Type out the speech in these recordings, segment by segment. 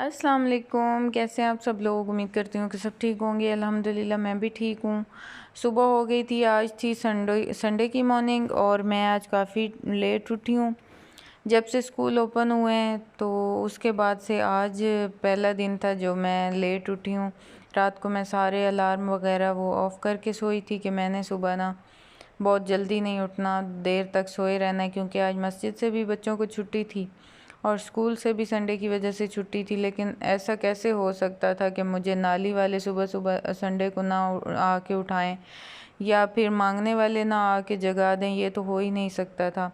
अस्सलाम वालेकुम। कैसे हैं आप सब लोग? उम्मीद करती हूँ कि सब ठीक होंगे। अल्हम्दुलिल्लाह मैं भी ठीक हूँ। सुबह हो गई थी, आज थी संडे की मॉर्निंग और मैं आज काफ़ी लेट उठी हूँ। जब से स्कूल ओपन हुए हैं तो उसके बाद से आज पहला दिन था जो मैं लेट उठी हूँ। रात को मैं सारे अलार्म वगैरह वो ऑफ़ करके सोई थी कि मैंने सुबह ना बहुत जल्दी नहीं उठना, देर तक सोए रहना है, क्योंकि आज मस्जिद से भी बच्चों को छुट्टी थी और स्कूल से भी संडे की वजह से छुट्टी थी। लेकिन ऐसा कैसे हो सकता था कि मुझे नाली वाले सुबह सुबह संडे को ना आके उठाएं या फिर मांगने वाले ना आके जगा दें, ये तो हो ही नहीं सकता था।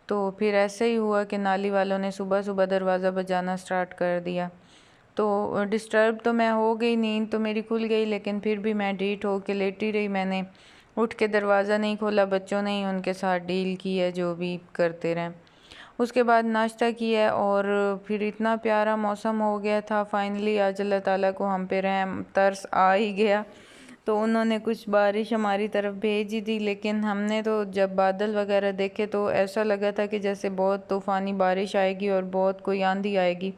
तो फिर ऐसे ही हुआ कि नाली वालों ने सुबह सुबह दरवाज़ा बजाना स्टार्ट कर दिया। तो डिस्टर्ब तो मैं हो गई, नींद तो मेरी खुल गई, लेकिन फिर भी मैं डीट होके लेटी रही। मैंने उठ के दरवाज़ा नहीं खोला, बच्चों ने ही उनके साथ डील की है जो भी करते रहें। उसके बाद नाश्ता किया और फिर इतना प्यारा मौसम हो गया था। फाइनली आज अल्लाह ताला को हम पे रहम तरस आ ही गया, तो उन्होंने कुछ बारिश हमारी तरफ भेज ही दी। लेकिन हमने तो जब बादल वगैरह देखे तो ऐसा लगा था कि जैसे बहुत तूफ़ानी बारिश आएगी और बहुत कोई आंधी आएगी,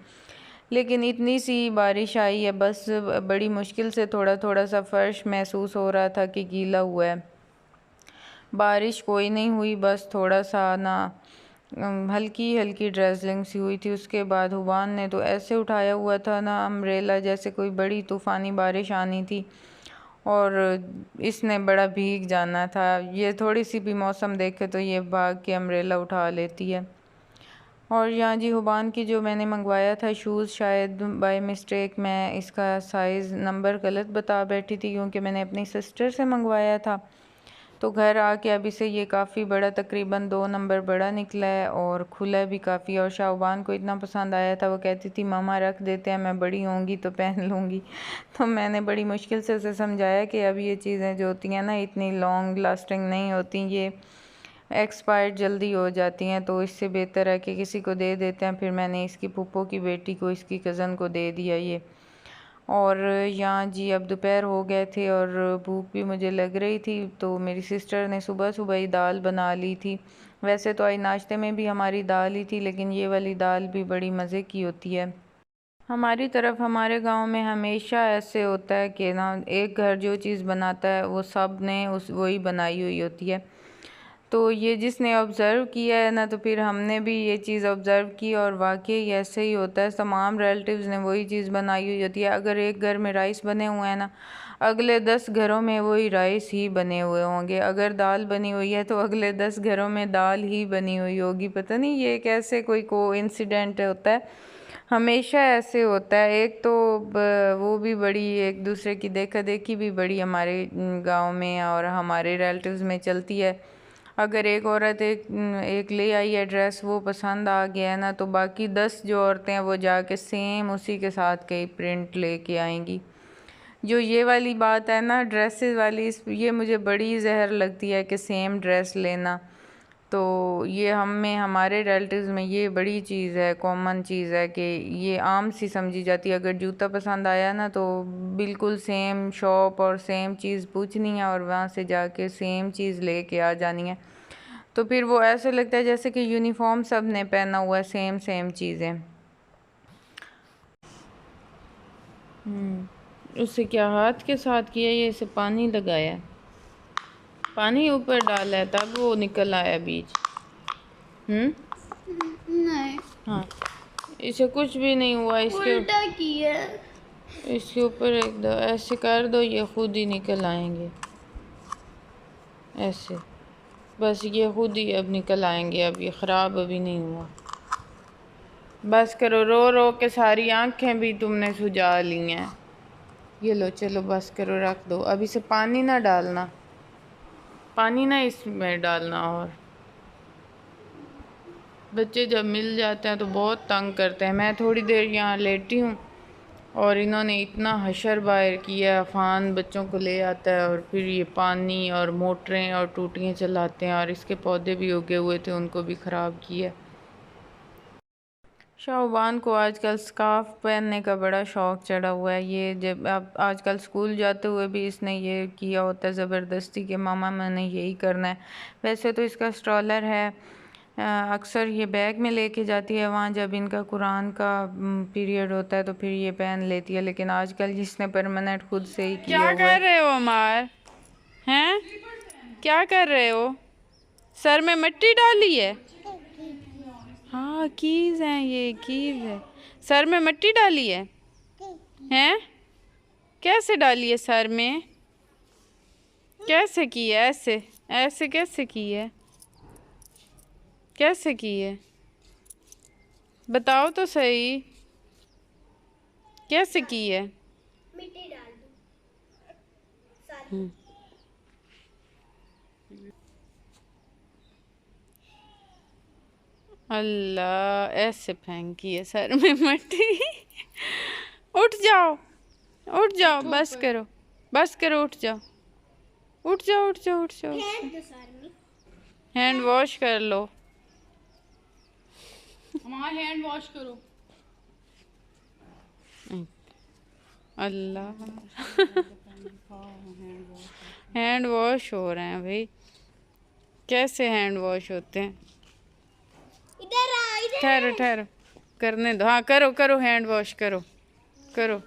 लेकिन इतनी सी बारिश आई है बस। बड़ी मुश्किल से थोड़ा थोड़ा सा फर्श महसूस हो रहा था कि गीला हुआ है। बारिश कोई नहीं हुई, बस थोड़ा सा ना हल्की हल्की ड्रेजलिंग सी हुई थी। उसके बाद हुबान ने तो ऐसे उठाया हुआ था ना अम्ब्रेला, जैसे कोई बड़ी तूफ़ानी बारिश आनी थी और इसने बड़ा भीग जाना था। ये थोड़ी सी भी मौसम देखे तो ये भाग के अम्ब्रेला उठा लेती है। और यहाँ जी हुबान की जो मैंने मंगवाया था शूज़, शायद बाय मिस्टेक मैं इसका साइज़ नंबर गलत बता बैठी थी, क्योंकि मैंने अपनी सिस्टर से मंगवाया था। तो घर आके अभी से ये काफ़ी बड़ा, तकरीबन 2 नंबर बड़ा निकला है और खुला भी काफ़ी। और शाहबान को इतना पसंद आया था, वो कहती थी मम्मा रख देते हैं, मैं बड़ी होंगी तो पहन लूँगी। तो मैंने बड़ी मुश्किल से उसे समझाया कि अब ये चीज़ें जो होती हैं ना इतनी लॉन्ग लास्टिंग नहीं होती, ये एक्सपायर्ड जल्दी हो जाती हैं, तो इससे बेहतर है कि किसी को दे देते हैं। फिर मैंने इसकी फूफो की बेटी को, इसकी कज़न को दे दिया ये। और यहाँ जी अब दोपहर हो गए थे और भूख भी मुझे लग रही थी, तो मेरी सिस्टर ने सुबह सुबह ही दाल बना ली थी। वैसे तो आज नाश्ते में भी हमारी दाल ही थी, लेकिन ये वाली दाल भी बड़ी मज़े की होती है। हमारी तरफ, हमारे गांव में हमेशा ऐसे होता है कि ना एक घर जो चीज़ बनाता है वो सब ने उस वही बनाई हुई होती है। तो ये जिसने ऑब्ज़र्व किया है ना, तो फिर हमने भी ये चीज़ ऑब्ज़र्व की और वाकई ऐसे ही होता है। तमाम रिलेटिव्स ने वही चीज़ बनाई हुई होती है। अगर एक घर में राइस बने हुए हैं ना, अगले 10 घरों में वही राइस ही बने हुए होंगे। अगर दाल बनी हुई है तो अगले 10 घरों में दाल ही बनी हुई होगी। पता नहीं ये कैसे कोई कोइंसिडेंट होता है, हमेशा ऐसे होता है। एक तो वो भी बड़ी एक दूसरे की देखा देखी भी बड़ी हमारे गांव में और हमारे रिलेटिव्स में चलती है। अगर एक औरत एक ले आई है ड्रेस, वो पसंद आ गया है ना, तो बाकी 10 जो औरतें हैं वो जाके सेम उसी के साथ कई प्रिंट लेके आएंगी। जो ये वाली बात है ना ड्रेसेस वाली, ये मुझे बड़ी जहर लगती है कि सेम ड्रेस लेना। तो ये हम में, हमारे रिलेटिव्स में ये बड़ी चीज़ है, कॉमन चीज़ है कि ये आम सी समझी जाती है। अगर जूता पसंद आया ना तो बिल्कुल सेम शॉप और सेम चीज़ पूछनी है और वहाँ से जाके सेम चीज़ लेके आ जानी है। तो फिर वो ऐसे लगता है जैसे कि यूनिफॉर्म सब ने पहना हुआ है, सेम सेम चीज़ें। उससे क्या हाथ के साथ किया, ये इसे पानी लगाया है, पानी ऊपर डाला है तब वो निकल आया बीज। नहीं, हाँ, इसे कुछ भी नहीं हुआ। उल्टा किया। इसके ऊपर एक दो ऐसे कर दो, ये खुद ही निकल आएंगे ऐसे। बस ये खुद ही अब निकल आएंगे, अब ये ख़राब अभी नहीं हुआ। बस करो, रो रो के सारी आंखें भी तुमने सुझा ली हैं। ये लो, चलो बस करो, रख दो। अब इसे पानी ना डालना, पानी ना इसमें डालना। और बच्चे जब मिल जाते हैं तो बहुत तंग करते हैं। मैं थोड़ी देर यहाँ लेटी हूँ और इन्होंने इतना हशर बाहर किया। अफान बच्चों को ले आता है और फिर ये पानी और मोटरें और टूटियाँ चलाते हैं, और इसके पौधे भी उगे हुए थे उनको भी ख़राब किया। शाहबान को आजकल स्कार्फ पहनने का बड़ा शौक़ चढ़ा हुआ है। ये जब अब आजकल स्कूल जाते हुए भी इसने ये किया होता है ज़बरदस्ती कि मामा मैंने यही करना है। वैसे तो इसका स्ट्रॉलर है, अक्सर ये बैग में लेके जाती है वहाँ, जब इनका कुरान का पीरियड होता है तो फिर ये पहन लेती है। लेकिन आजकल जिसने परमानेंट खुद से ही किया क्या हुआ कर है। रहे हो अमार? हैं? क्या कर रहे हो? सर में मिट्टी डाली है? हाँ, कीज हैं, ये कीज है। सर में मिट्टी डाली है? हैं? कैसे डाली है सर में? कैसे की है? ऐसे ऐसे कैसे की है? कैसे की है? बताओ तो सही, कैसे की है? मिट्टी डाल हम्म। अल्लाह, ऐसे फेंकी है सर में मिट्टी। उठ जाओ, उठ जाओ, बस करो, बस करो, उठ जाओ, उठ जाओ, उठ जाओ, उठ जाओ। हैंड वॉश कर लो। हमारा हैंड वॉश करो। अल्लाह, हैंड वॉश हो रहे हैं भाई। कैसे हैंड वॉश होते हैं? इधर आ, इधर ठहरो ठहरो, करने दो। हाँ, करो करो, हैंड वॉश करो, करो।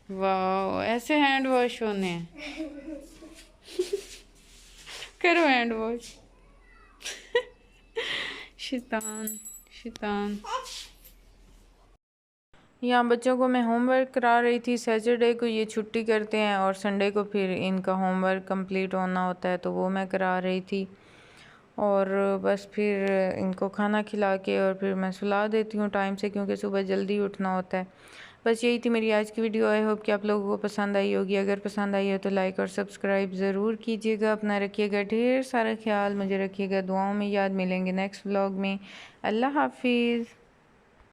वाह, ऐसे हैंड वॉश होने हैं। करो हैंड वॉश। शैतान, शैतान। यहाँ बच्चों को मैं होमवर्क करा रही थी। सैटरडे को ये छुट्टी करते हैं और संडे को फिर इनका होमवर्क कंप्लीट होना होता है, तो वो मैं करा रही थी। और बस फिर इनको खाना खिला के और फिर मैं सुला देती हूँ टाइम से, क्योंकि सुबह जल्दी उठना होता है। बस यही थी मेरी आज की वीडियो। आई होप कि आप लोगों को पसंद आई होगी। अगर पसंद आई हो तो लाइक और सब्सक्राइब ज़रूर कीजिएगा। अपना रखिएगा ढेर सारा ख्याल, मुझे रखिएगा दुआओं में याद। मिलेंगे नेक्स्ट व्लॉग में। अल्लाह हाफिज़।